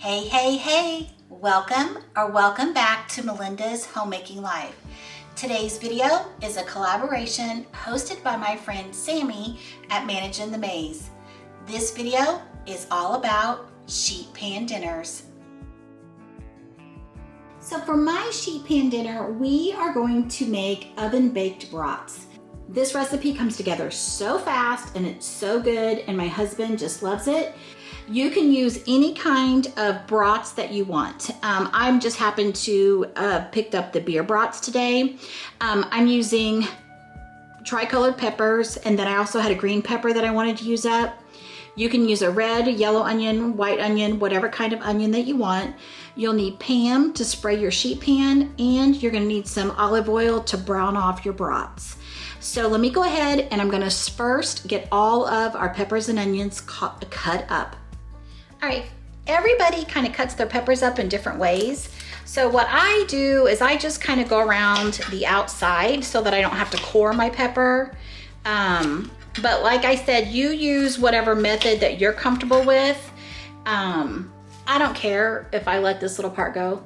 Hey, hey, hey, welcome back to Melinda's Homemaking Life. Today's video is a collaboration hosted by my friend Sammy at Managing the Maze. This video is all about sheet pan dinners. So for my sheet pan dinner, we are going to make oven baked brats. This recipe comes together so fast and it's so good and my husband just loves it. You can use any kind of brats that you want. I'm just happened to picked up the beer brats today. I'm using tricolored peppers, and then I also had a green pepper that I wanted to use up. You can use a red, yellow onion, white onion, whatever kind of onion that you want. You'll need Pam to spray your sheet pan, and you're gonna need some olive oil to brown off your brats. So let me go ahead and I'm gonna first get all of our peppers and onions cut up. All right, everybody kind of cuts their peppers up in different ways. So what I do is I just kind of go around the outside so that I don't have to core my pepper. But like I said, you use whatever method that you're comfortable with. I don't care if I let this little part go.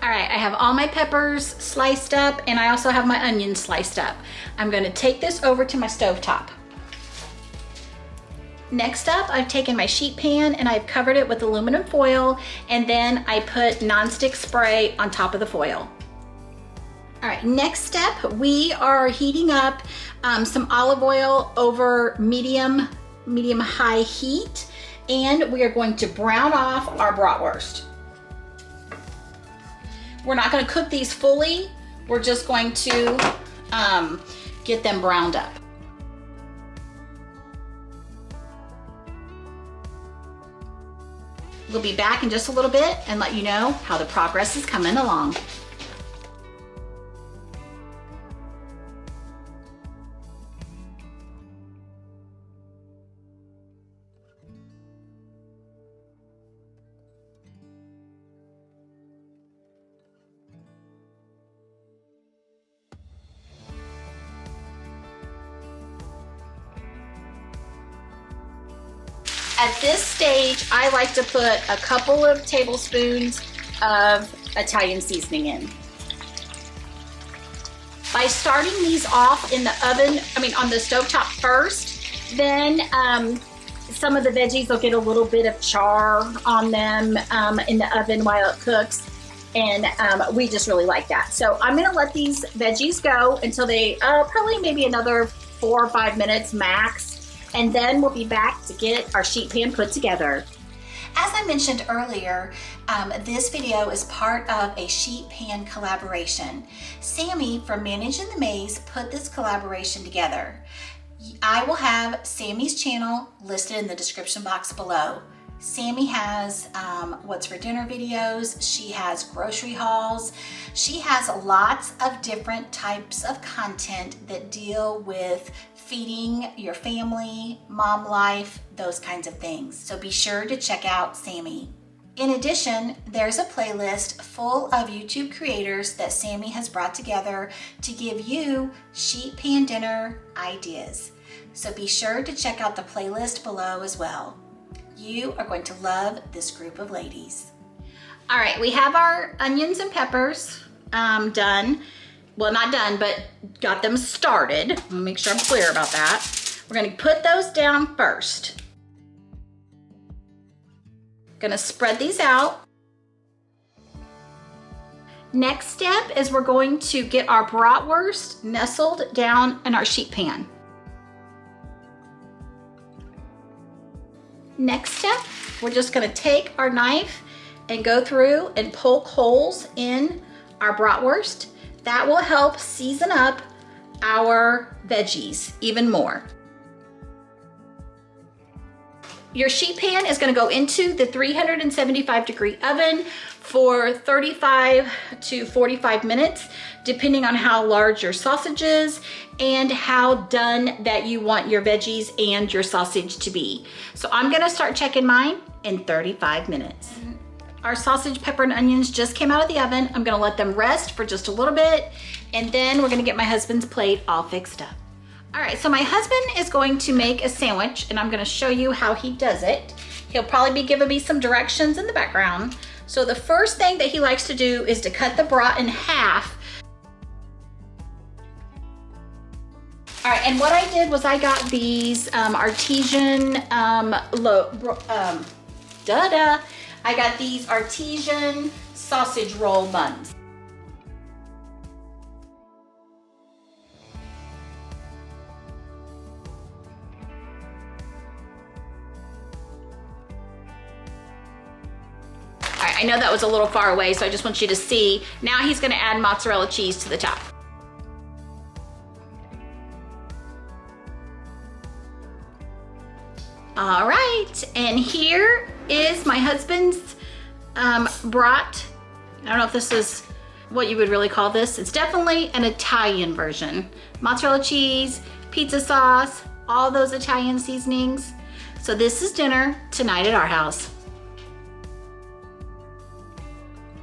All right, I have all my peppers sliced up and I also have my onions sliced up. I'm gonna take this over to my stovetop. Next up, I've taken my sheet pan and I've covered it with aluminum foil, and then I put nonstick spray on top of the foil. All right, next step, we are heating up some olive oil over medium high heat, and we are going to brown off our bratwurst. We're not going to cook these fully. We're just going to get them browned up. We'll be back in just a little bit and let you know how the progress is coming along. At this stage, I like to put a couple of tablespoons of Italian seasoning in. By starting these off in the oven, on the stovetop first, then some of the veggies will get a little bit of char on them in the oven while it cooks, and we just really like that. So I'm gonna let these veggies go until they, probably maybe another 4 or 5 minutes max. And then we'll be back to get our sheet pan put together. As I mentioned earlier, this video is part of a sheet pan collaboration. Sammy from Managing the Maze put this collaboration together. I will have Sammy's channel listed in the description box below. Sammy has what's for dinner videos, she has grocery hauls, she has lots of different types of content that deal with feeding your family, mom life, those kinds of things. So be sure to check out Sammy. In addition, there's a playlist full of YouTube creators that Sammy has brought together to give you sheet pan dinner ideas. So be sure to check out the playlist below as well. You are going to love this group of ladies. All right, we have our onions and peppers done. Well, not done, but got them started. Let me make sure I'm clear about that. We're gonna put those down first. Gonna spread these out. Next step is we're going to get our bratwurst nestled down in our sheet pan. Next step, we're just gonna take our knife and go through and poke holes in our bratwurst. That will help season up our veggies even more. Your sheet pan is gonna go into the 375-degree oven for 35 to 45 minutes, depending on how large your sausage is and how done that you want your veggies and your sausage to be. So I'm gonna start checking mine in 35 minutes. Our sausage, pepper, and onions just came out of the oven. I'm gonna let them rest for just a little bit, and then we're gonna get my husband's plate all fixed up. All right, so my husband is going to make a sandwich, and I'm gonna show you how he does it. He'll probably be giving me some directions in the background. So the first thing that he likes to do is to cut the brat in half. All right, and what I did was I got these artesian I got these artesian sausage roll buns. All right, I know that was a little far away, so I just want you to see. Now he's gonna add mozzarella cheese to the top. All right, and here is my husband's brat. I don't know if this is what you would really call this. It's definitely an Italian version. Mozzarella cheese, pizza sauce, all those Italian seasonings. So this is dinner tonight at our house.